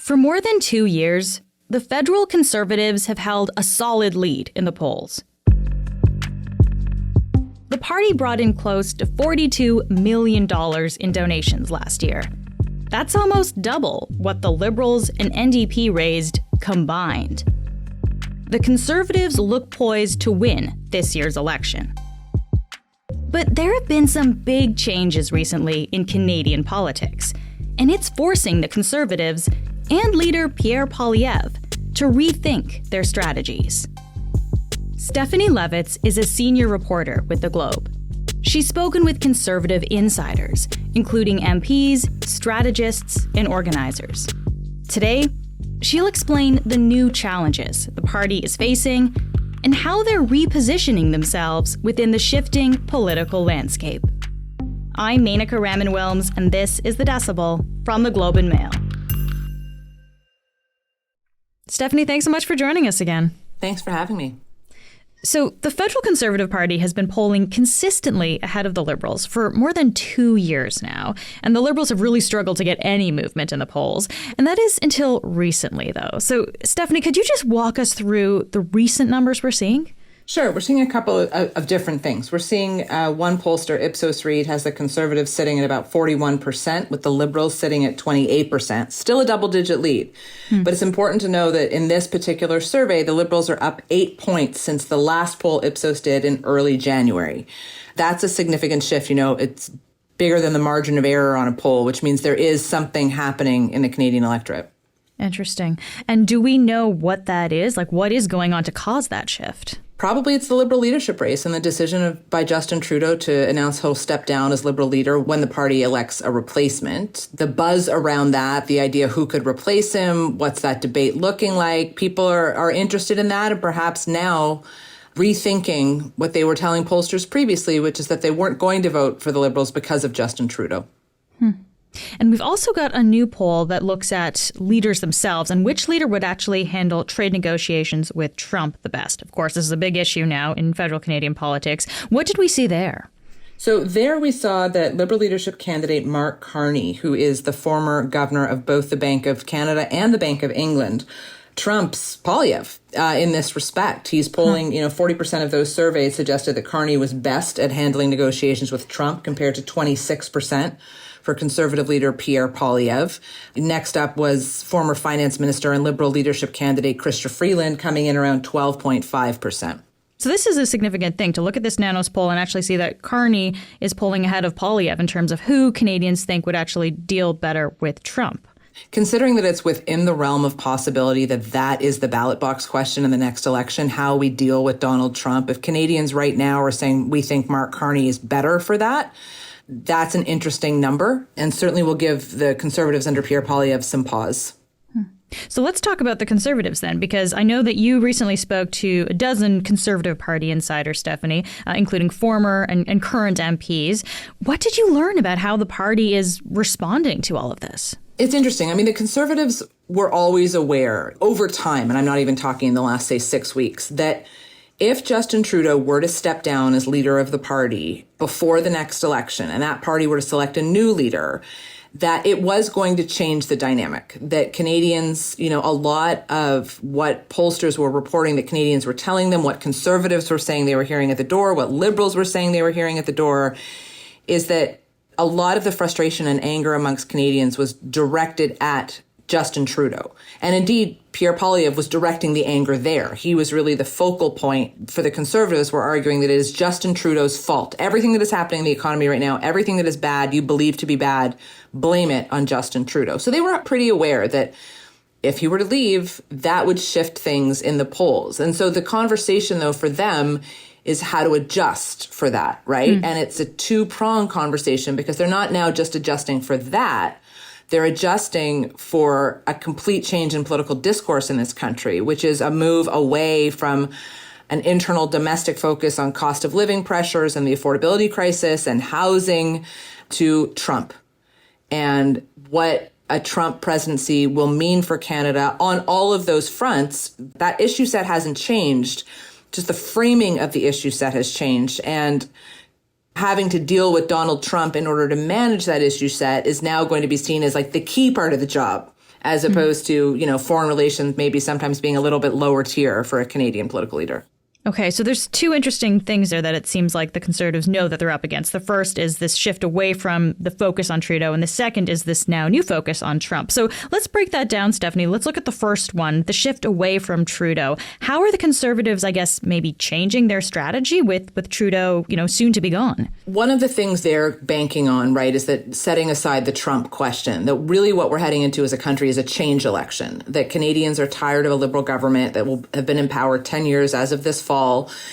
For more than 2 years, the federal Conservatives have held a solid lead in the polls. The party brought in close to $42 million in donations last year. That's almost double what the Liberals and NDP raised combined. The Conservatives look poised to win this year's election. But there have been some big changes recently in Canadian politics, and it's forcing the Conservatives and leader Pierre Poilievre to rethink their strategies. Stephanie Levitz is a senior reporter with The Globe. She's spoken with Conservative insiders, including MPs, strategists, and organizers. Today, she'll explain the new challenges the party is facing and how they're repositioning themselves within the shifting political landscape. I'm Menaka Raman-Wilms, and this is The Decibel from The Globe and Mail. Stephanie, thanks so much for joining us again. Thanks for having me. So the Federal Conservative Party has been polling consistently ahead of the Liberals for more than 2 years now. And the Liberals have really struggled to get any movement in the polls. And that is until recently, though. So, Stephanie, could you just walk us through the recent numbers we're seeing? Sure. We're seeing a couple of different things. We're seeing one pollster, Ipsos Reid, has the Conservatives sitting at about 41%, with the Liberals sitting at 28%. Still a double-digit lead. But it's important to know that in this particular survey, the Liberals are up 8 points since the last poll Ipsos did in early January. That's a significant shift. You know, it's bigger than the margin of error on a poll, which means there is something happening in the Canadian electorate. Interesting. And do we know what that is? Like, what is going on to cause that shift? Probably it's the Liberal leadership race and the decision by Justin Trudeau to announce he'll step down as Liberal leader when the party elects a replacement. The buzz around that, the idea who could replace him, what's that debate looking like? People are interested in that and perhaps now rethinking what they were telling pollsters previously, which is that they weren't going to vote for the Liberals because of Justin Trudeau. And we've also got a new poll that looks at leaders themselves and which leader would actually handle trade negotiations with Trump the best. Of course, this is a big issue now in federal Canadian politics. What did we see there? So there we saw that Liberal leadership candidate Mark Carney, who is the former governor of both the Bank of Canada and the Bank of England, trumps Poilievre in this respect. He's polling, 40% of those surveys suggested that Carney was best at handling negotiations with Trump compared to 26% for Conservative leader Pierre Poilievre. Next up was former finance minister and Liberal leadership candidate Chrystia Freeland, coming in around 12.5%. So this is a significant thing to look at this Nanos poll and actually see that Carney is polling ahead of Poilievre in terms of who Canadians think would actually deal better with Trump. Considering that it's within the realm of possibility that is the ballot box question in the next election, how we deal with Donald Trump, if Canadians right now are saying we think Mark Carney is better for that, that's an interesting number and certainly will give the Conservatives under Pierre Poilievre some pause. So let's talk about the Conservatives then, because I know that you recently spoke to a dozen Conservative Party insiders, Stephanie, including former and current MPs. What did you learn about how the party is responding to all of this? It's interesting. I mean, the Conservatives were always aware over time, and I'm not even talking in the last, say, 6 weeks, that if Justin Trudeau were to step down as leader of the party before the next election and that party were to select a new leader, that it was going to change the dynamic, that Canadians, a lot of what pollsters were reporting that Canadians were telling them, what Conservatives were saying they were hearing at the door, what Liberals were saying they were hearing at the door, is that a lot of the frustration and anger amongst Canadians was directed at Justin Trudeau. And indeed, Pierre Poilievre was directing the anger there. He was really the focal point for the Conservatives were arguing that it is Justin Trudeau's fault. Everything that is happening in the economy right now, everything that is bad, you believe to be bad, blame it on Justin Trudeau. So they were pretty aware that if he were to leave, that would shift things in the polls. And so the conversation, though, for them is how to adjust for that, right? And it's a two-pronged conversation because they're not now just adjusting for that. They're adjusting for a complete change in political discourse in this country, which is a move away from an internal domestic focus on cost of living pressures and the affordability crisis and housing to Trump and what a Trump presidency will mean for Canada on all of those fronts. That issue set hasn't changed. Just the framing of the issue set has changed. And having to deal with Donald Trump in order to manage that issue set is now going to be seen as like the key part of the job. as opposed to, foreign relations maybe sometimes being a little bit lower tier for a Canadian political leader. Okay, so there's two interesting things there that it seems like the Conservatives know that they're up against. The first is this shift away from the focus on Trudeau, and the second is this now new focus on Trump. So let's break that down, Stephanie. Let's look at the first one, the shift away from Trudeau. How are the Conservatives, I guess, maybe changing their strategy with Trudeau, soon to be gone? One of the things they're banking on, right, is that setting aside the Trump question, that really what we're heading into as a country is a change election, that Canadians are tired of a Liberal government that will have been in power 10 years as of this fall.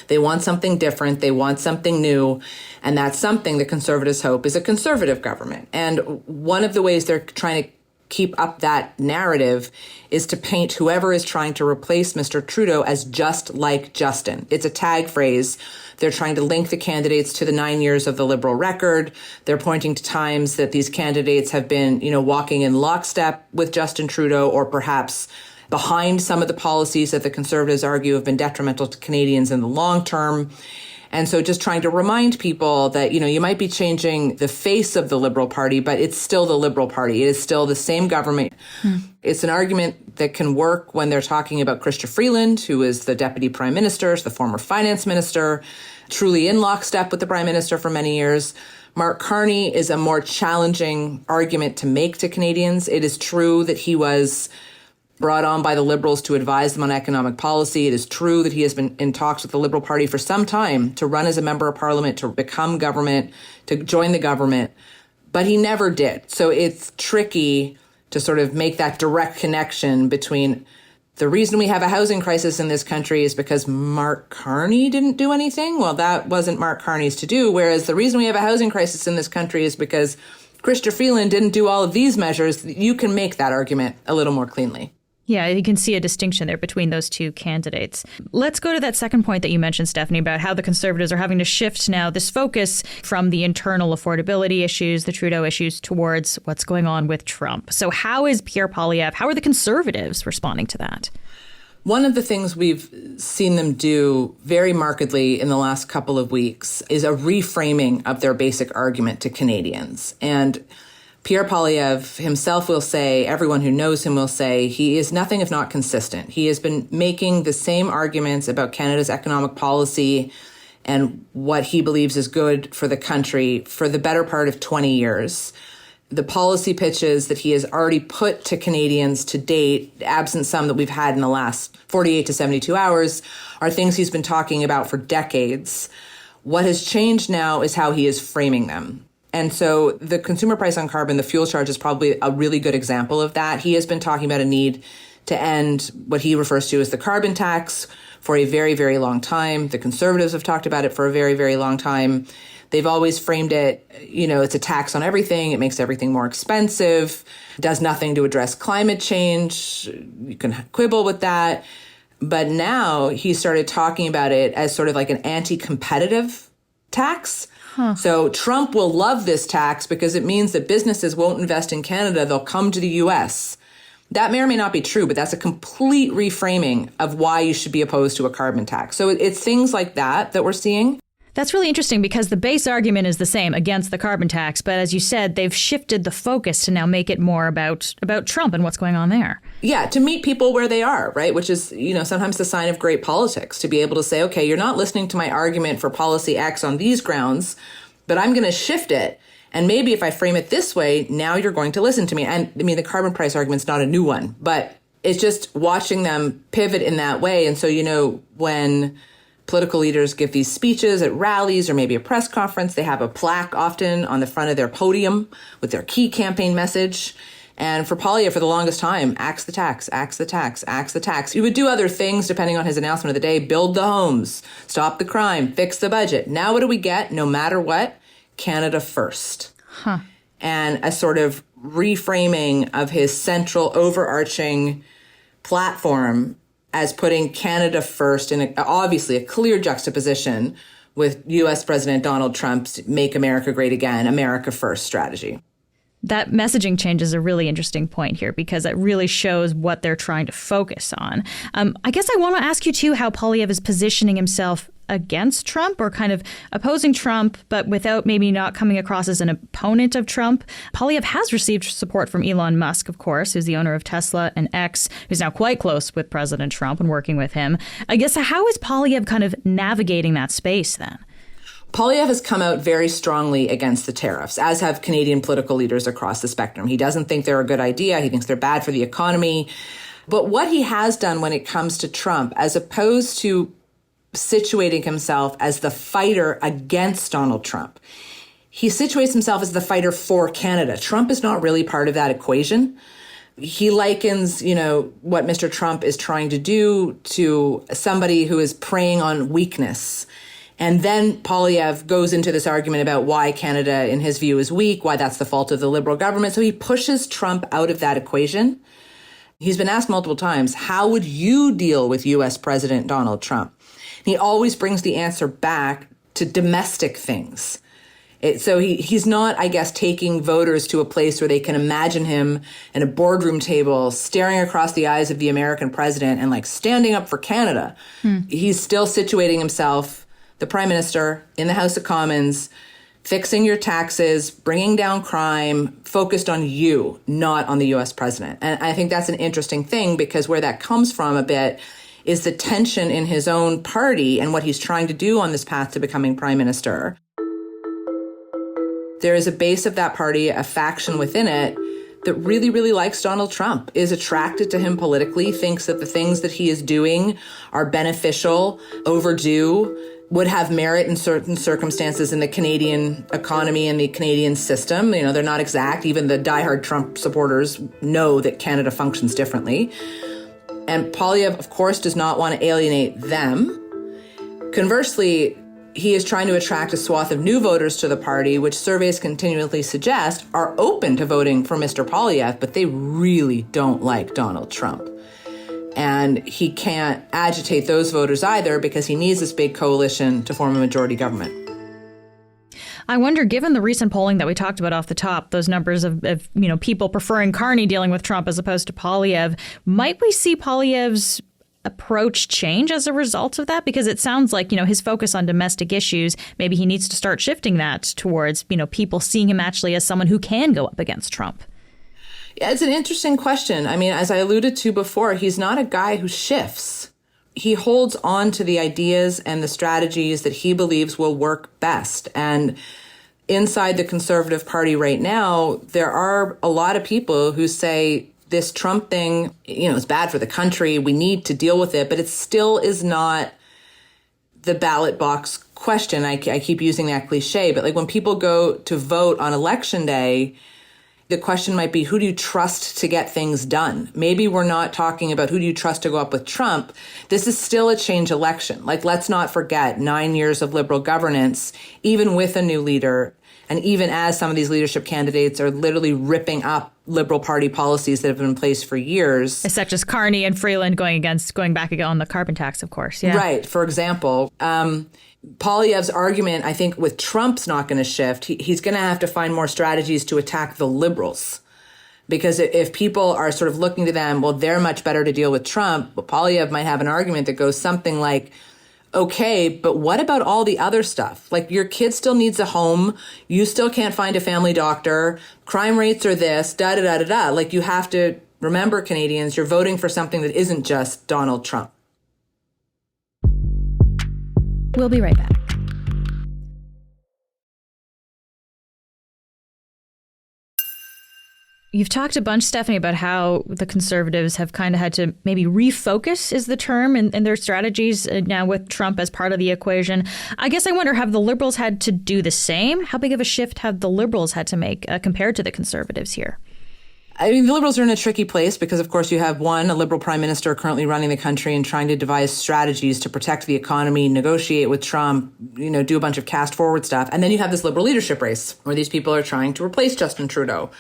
They want something different. They want something new. And that's something the Conservatives hope is a conservative government. And one of the ways they're trying to keep up that narrative is to paint whoever is trying to replace Mr. Trudeau as just like Justin. It's a tag phrase. They're trying to link the candidates to the 9 years of the Liberal record. They're pointing to times that these candidates have been, walking in lockstep with Justin Trudeau, or perhaps behind some of the policies that the Conservatives argue have been detrimental to Canadians in the long term. And so just trying to remind people that, you might be changing the face of the Liberal Party, but it's still the Liberal Party. It is still the same government. It's an argument that can work when they're talking about Chrystia Freeland, who is the Deputy Prime Minister, the former Finance Minister, truly in lockstep with the Prime Minister for many years. Mark Carney is a more challenging argument to make to Canadians. It is true that he was brought on by the Liberals to advise them on economic policy. It is true that he has been in talks with the Liberal Party for some time to run as a member of Parliament, to become government, to join the government, but he never did. So it's tricky to sort of make that direct connection between the reason we have a housing crisis in this country is because Mark Carney didn't do anything. Well, that wasn't Mark Carney's to do. Whereas the reason we have a housing crisis in this country is because Chrystia Freeland didn't do all of these measures. You can make that argument a little more cleanly. Yeah, you can see a distinction there between those two candidates. Let's go to that second point that you mentioned, Stephanie, about how the Conservatives are having to shift now this focus from the internal affordability issues, the Trudeau issues, towards what's going on with Trump. So how is Pierre Poilievre, how are the Conservatives responding to that? One of the things we've seen them do very markedly in the last couple of weeks is a reframing of their basic argument to Canadians. And Pierre Poilievre himself will say, everyone who knows him will say, he is nothing if not consistent. He has been making the same arguments about Canada's economic policy and what he believes is good for the country for the better part of 20 years. The policy pitches that he has already put to Canadians to date, absent some that we've had in the last 48 to 72 hours, are things he's been talking about for decades. What has changed now is how he is framing them. And so the consumer price on carbon, the fuel charge, is probably a really good example of that. He has been talking about a need to end what he refers to as the carbon tax for a very, very long time. The Conservatives have talked about it for a very, very long time. They've always framed it, it's a tax on everything. It makes everything more expensive, does nothing to address climate change. You can quibble with that. But now he started talking about it as sort of like an anti-competitive tax. So Trump will love this tax because it means that businesses won't invest in Canada. They'll come to the U.S. That may or may not be true, but that's a complete reframing of why you should be opposed to a carbon tax. So it's things like that we're seeing. That's really interesting because the base argument is the same against the carbon tax. But as you said, they've shifted the focus to now make it more about Trump and what's going on there. Yeah, to meet people where they are, right? Which is, sometimes the sign of great politics, to be able to say, okay, you're not listening to my argument for policy X on these grounds, but I'm going to shift it. And maybe if I frame it this way, now you're going to listen to me. And I mean, the carbon price argument's not a new one, but it's just watching them pivot in that way. And so, when political leaders give these speeches at rallies or maybe a press conference, they have a plaque often on the front of their podium with their key campaign message. And for Poilievre, for the longest time, axe the tax, axe the tax, axe the tax. He would do other things depending on his announcement of the day, build the homes, stop the crime, fix the budget. Now what do we get? No matter what, Canada first. And a sort of reframing of his central overarching platform as putting Canada first in obviously a clear juxtaposition with U.S. President Donald Trump's Make America Great Again, America First strategy. That messaging change is a really interesting point here because it really shows what they're trying to focus on. I guess I want to ask you, too, how Poilievre is positioning himself against Trump or kind of opposing Trump, but without maybe not coming across as an opponent of Trump. Poilievre has received support from Elon Musk, of course, who's the owner of Tesla and X, who's now quite close with President Trump and working with him. I guess, how is Poilievre kind of navigating that space then? Poilievre has come out very strongly against the tariffs, as have Canadian political leaders across the spectrum. He doesn't think they're a good idea. He thinks they're bad for the economy. But what he has done when it comes to Trump, as opposed to situating himself as the fighter against Donald Trump, he situates himself as the fighter for Canada. Trump is not really part of that equation. He likens, what Mr. Trump is trying to do to somebody who is preying on weakness. And then Poilievre goes into this argument about why Canada, in his view, is weak, why that's the fault of the Liberal government. So he pushes Trump out of that equation. He's been asked multiple times, how would you deal with U.S. President Donald Trump? He always brings the answer back to domestic things. So he's not, I guess, taking voters to a place where they can imagine him at a boardroom table staring across the eyes of the American president and standing up for Canada. He's still situating himself, the Prime Minister, in the House of Commons, fixing your taxes, bringing down crime, focused on you, not on the U.S. president. And I think that's an interesting thing, because where that comes from a bit is the tension in his own party and what he's trying to do on this path to becoming Prime Minister. There is a base of that party, a faction within it, that really, really likes Donald Trump, is attracted to him politically, thinks that the things that he is doing are beneficial, overdue, would have merit in certain circumstances in the Canadian economy and the Canadian system. They're not exact. Even the diehard Trump supporters know that Canada functions differently. And Poilievre, of course, does not want to alienate them. Conversely, he is trying to attract a swath of new voters to the party, which surveys continually suggest are open to voting for Mr. Poilievre, but they really don't like Donald Trump. And he can't agitate those voters either, because he needs this big coalition to form a majority government. I wonder, given the recent polling that we talked about off the top, those numbers of people preferring Carney dealing with Trump as opposed to Poilievre, might we see Poilievre's approach change as a result of that? Because it sounds like, his focus on domestic issues, maybe he needs to start shifting that towards, people seeing him actually as someone who can go up against Trump. Yeah, it's an interesting question. I mean, as I alluded to before, he's not a guy who shifts. He holds on to the ideas and the strategies that he believes will work best. And inside the Conservative Party right now, there are a lot of people who say this Trump thing, is bad for the country. We need to deal with it. But it still is not the ballot box question. I keep using that cliche. But when people go to vote on Election Day, the question might be, who do you trust to get things done? Maybe we're not talking about who do you trust to go up with Trump. This is still a change election. Let's not forget 9 years of Liberal governance, even with a new leader. And even as some of these leadership candidates are literally ripping up Liberal Party policies that have been in place for years. Such as Carney and Freeland going back again on the carbon tax, of course. Yeah. Right. For example, Poilievre's argument, I think, with Trump's not going to shift. He's going to have to find more strategies to attack the Liberals. Because if people are sort of looking to them, well, they're much better to deal with Trump, well, Poilievre might have an argument that goes something like, okay, but what about all the other stuff? Your kid still needs a home. You still can't find a family doctor. Crime rates are this, da-da-da-da-da. You have to remember, Canadians, you're voting for something that isn't just Donald Trump. We'll be right back. You've talked a bunch, Stephanie, about how the Conservatives have kind of had to maybe refocus, is the term, in their strategies now with Trump as part of the equation. I guess I wonder, have the Liberals had to do the same? How big of a shift have the Liberals had to make compared to the Conservatives here? I mean, the Liberals are in a tricky place because, of course, you have a Liberal Prime Minister currently running the country and trying to devise strategies to protect the economy, negotiate with Trump, do a bunch of cast forward stuff. And then you have this Liberal leadership race where these people are trying to replace Justin Trudeau.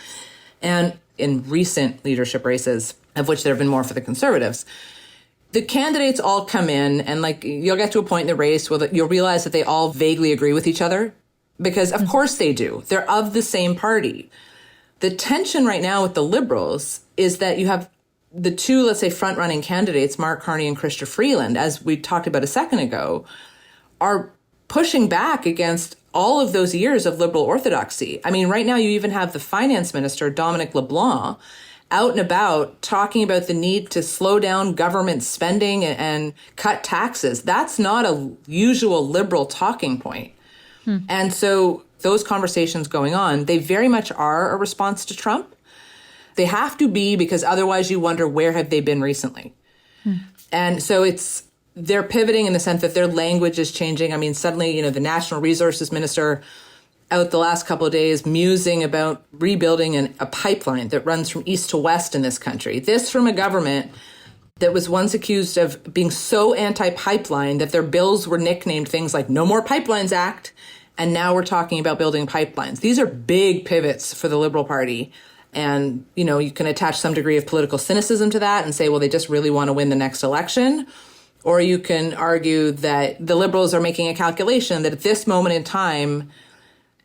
And in recent leadership races, of which there have been more for the Conservatives, the candidates all come in and you'll get to a point in the race where you'll realize that they all vaguely agree with each other because, of course, they do. They're of the same party. The tension right now with the Liberals is that you have the two, let's say, front-running candidates, Mark Carney and Chrystia Freeland, as we talked about a second ago, are pushing back against all of those years of liberal orthodoxy. I mean, right now you even have the finance minister, Dominic LeBlanc, out and about talking about the need to slow down government spending and cut taxes. That's not a usual liberal talking point. And so those conversations going on, they very much are a response to Trump. They have to be, because otherwise you wonder, where have they been recently? And so they're pivoting in the sense that their language is changing. I mean, suddenly, the National Resources Minister out the last couple of days musing about rebuilding a pipeline that runs from east to west in this country. This from a government that was once accused of being so anti-pipeline that their bills were nicknamed things like No More Pipelines Act, and now we're talking about building pipelines. These are big pivots for the Liberal Party. And, you can attach some degree of political cynicism to that and say, well, they just really want to win the next election. Or you can argue that the Liberals are making a calculation that at this moment in time,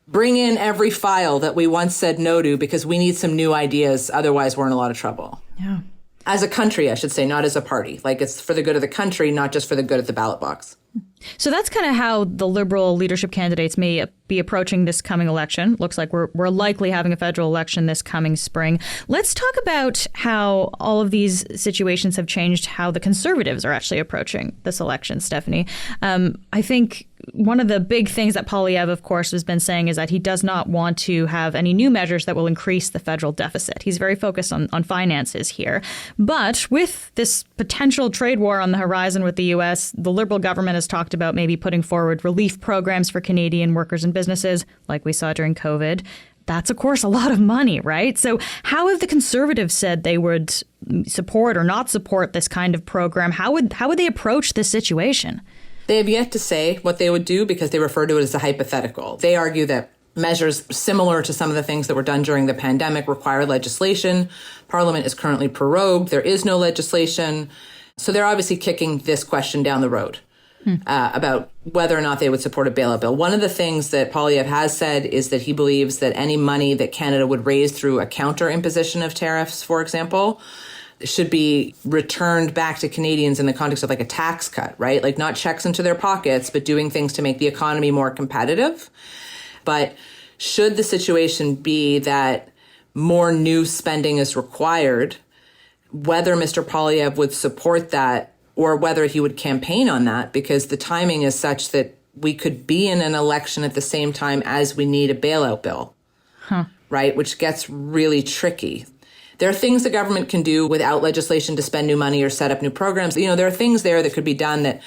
bring in every file that we once said no to because we need some new ideas. Otherwise, we're in a lot of trouble. Yeah. As a country, I should say, not as a party. Like, it's for the good of the country, not just for the good of the ballot box. So that's kind of how the Liberal leadership candidates may be approaching this coming election. Looks like we're likely having a federal election this coming spring. Let's talk about how all of these situations have changed how the Conservatives are actually approaching this election, Stephanie. I think one of the big things that Poilievre, of course, has been saying is that he does not want to have any new measures that will increase the federal deficit. He's very focused on finances here. But with this potential trade war on the horizon with the U.S., the Liberal government has talked about maybe putting forward relief programs for Canadian workers and businesses, like we saw during COVID. That's, of course, a lot of money, right? So how have the Conservatives said they would support or not support this kind of program? How would they approach this situation? They have yet to say what they would do because they refer to it as a hypothetical. They argue that measures similar to some of the things that were done during the pandemic require legislation. Parliament is currently prorogued. There is no legislation. So they're obviously kicking this question down the road about whether or not they would support a bailout bill. One of the things that Poilievre has said is that he believes that any money that Canada would raise through a counter imposition of tariffs, for example, should be returned back to Canadians in the context of like a tax cut, right? Like not checks into their pockets, but doing things to make the economy more competitive. But should the situation be that more new spending is required, whether Mr. Poilievre would support that or whether he would campaign on that, because the timing is such that we could be in an election at the same time as we need a bailout bill, right? Which gets really tricky. There are things the government can do without legislation to spend new money or set up new programs. There are things there that could be done that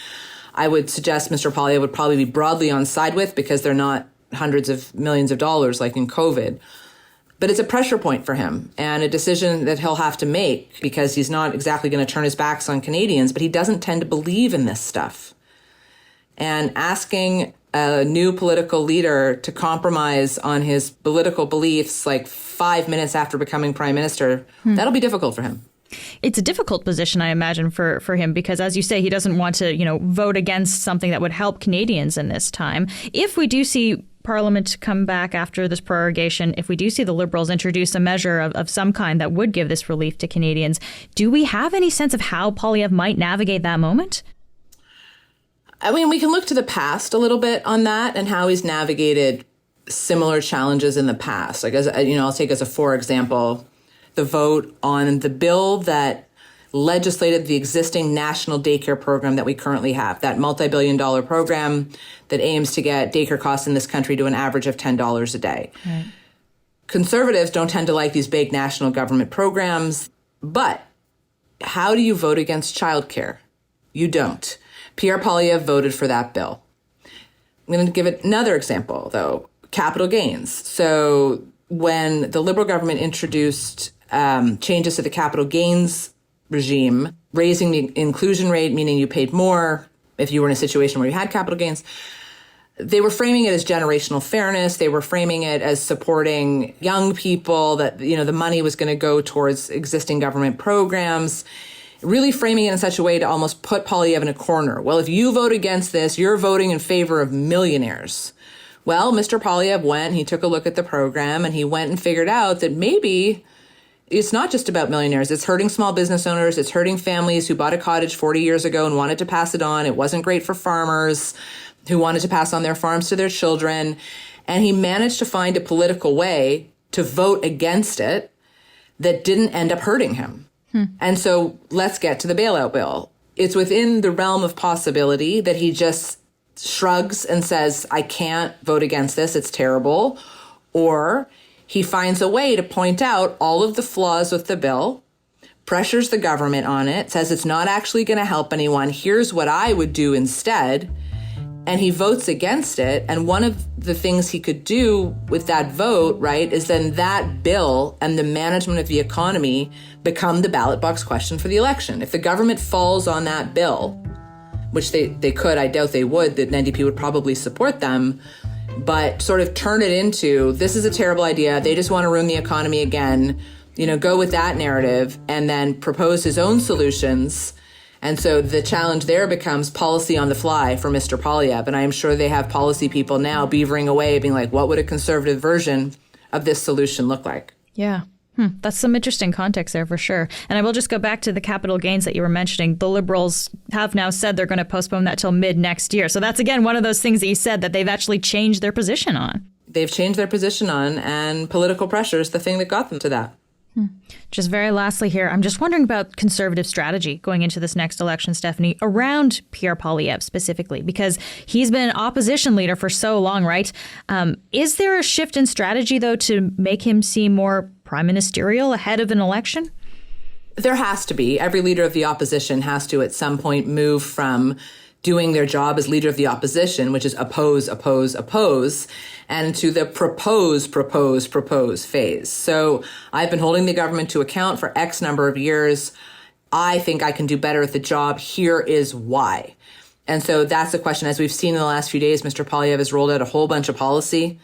I would suggest Mr. Poilievre would probably be broadly on side with because they're not hundreds of millions of dollars like in COVID. But it's a pressure point for him and a decision that he'll have to make because he's not exactly going to turn his backs on Canadians, but he doesn't tend to believe in this stuff. And asking a new political leader to compromise on his political beliefs like 5 minutes after becoming prime minister, that'll be difficult for him. It's a difficult position, I imagine, for him, because, as you say, he doesn't want to, vote against something that would help Canadians in this time. If we do see Parliament come back after this prorogation, if we do see the Liberals introduce a measure of some kind that would give this relief to Canadians, do we have any sense of how Poilievre might navigate that moment? I mean, we can look to the past a little bit on that and how he's navigated similar challenges in the past. Like, I'll take as a for example, the vote on the bill that legislated the existing national daycare program that we currently have, that multi-billion-dollar program that aims to get daycare costs in this country to an average of $10 a day. Right. Conservatives don't tend to like these big national government programs, but how do you vote against childcare? You don't. Pierre Poilievre voted for that bill. I'm going to give it another example, though, capital gains. So when the Liberal government introduced changes to the capital gains regime, raising the inclusion rate, meaning you paid more if you were in a situation where you had capital gains, they were framing it as generational fairness. They were framing it as supporting young people, that, the money was going to go towards existing government programs, really framing it in such a way to almost put Poilievre in a corner. Well, if you vote against this, you're voting in favor of millionaires. Well, Mr. Poilievre he took a look at the program, and he went and figured out that maybe it's not just about millionaires. It's hurting small business owners. It's hurting families who bought a cottage 40 years ago and wanted to pass it on. It wasn't great for farmers. who wanted to pass on their farms to their children. And he managed to find a political way to vote against it that didn't end up hurting him. And so let's get to the bailout bill. It's within the realm of possibility that he just shrugs and says, I can't vote against this, it's terrible. Or he finds a way to point out all of the flaws with the bill, pressures the government on it, says it's not actually going to help anyone. Here's what I would do instead. And he votes against it. And one of the things he could do with that vote, right, is then that bill and the management of the economy become the ballot box question for the election. If the government falls on that bill, which they could, I doubt they would, the NDP would probably support them, but sort of turn it into, this is a terrible idea, they just want to ruin the economy again, go with that narrative and then propose his own solutions. And so the challenge there becomes policy on the fly for Mr. Poilievre. And I am sure they have policy people now beavering away, being like, what would a conservative version of this solution look like? Yeah. That's some interesting context there for sure. And I will just go back to the capital gains that you were mentioning. The Liberals have now said they're going to postpone that till mid next year. So that's, again, one of those things that you said that they've actually changed their position on. They've changed their position on, and political pressure is the thing that got them to that. Just very lastly here, I'm just wondering about conservative strategy going into this next election, Stephanie, around Pierre Poilievre specifically, because he's been an opposition leader for so long, right? Is there a shift in strategy, though, to make him seem more prime ministerial ahead of an election? There has to be. Every leader of the opposition has to at some point move from doing their job as leader of the opposition, which is oppose, and to the propose phase. So I've been holding the government to account for X number of years. I think I can do better at the job. Here is why. And so that's the question. As we've seen in the last few days, Mr. Poilievre has rolled out a whole bunch of policy,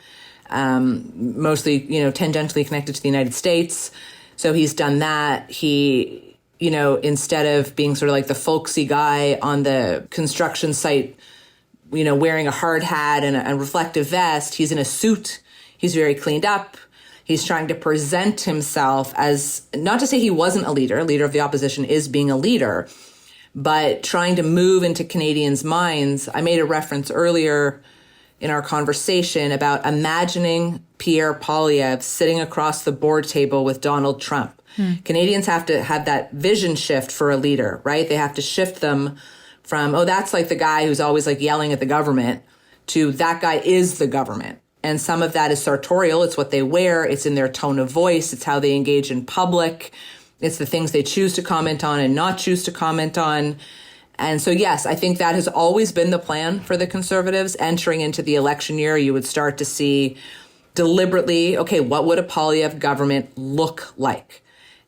mostly, tangentially connected to the United States. So he's done that. He, instead of being sort of like the folksy guy on the construction site, wearing a hard hat and a reflective vest, he's in a suit. He's very cleaned up. He's trying to present himself as, not to say he wasn't a leader of the opposition is being a leader, but trying to move into Canadians' minds. I made a reference earlier in our conversation about imagining Pierre Poilievre sitting across the board table with Donald Trump. Canadians have to have that vision shift for a leader, right? They have to shift them from, that's like the guy who's always like yelling at the government, to that guy is the government. And some of that is sartorial. It's what they wear. It's in their tone of voice. It's how they engage in public. It's the things they choose to comment on and not choose to comment on. And so, yes, I think that has always been the plan for the Conservatives. Entering into the election year, you would start to see deliberately, okay, what would a Poilievre government look like?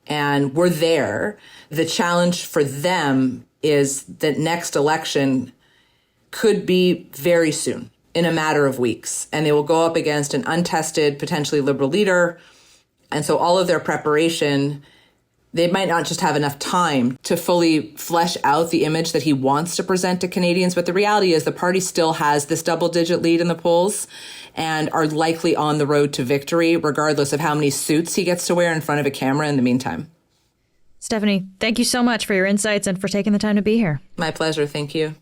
And we're there. The challenge for them is that next election could be very soon, in a matter of weeks. And they will go up against an untested, potentially Liberal leader. And so all of their preparation, they might not just have enough time to fully flesh out the image that he wants to present to Canadians. But the reality is the party still has this double-digit lead in the polls and are likely on the road to victory, regardless of how many suits he gets to wear in front of a camera in the meantime. Stephanie, thank you so much for your insights and for taking the time to be here. My pleasure. Thank you.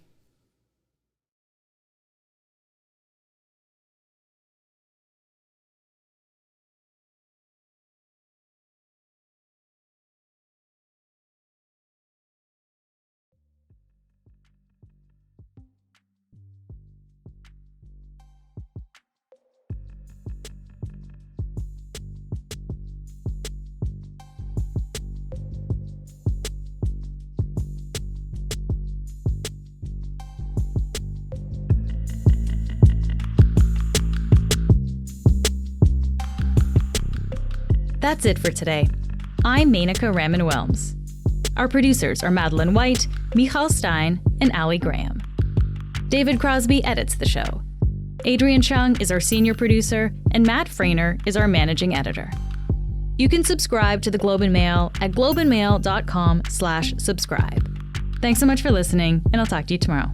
That's it for today. I'm Menaka Raman-Wilms. Our producers are Madeline White, Michal Stein, and Ali Graham. David Crosby edits the show. Adrian Chung is our senior producer, and Matt Frainer is our managing editor. You can subscribe to the Globe and Mail at globeandmail.com/subscribe. Thanks so much for listening, and I'll talk to you tomorrow.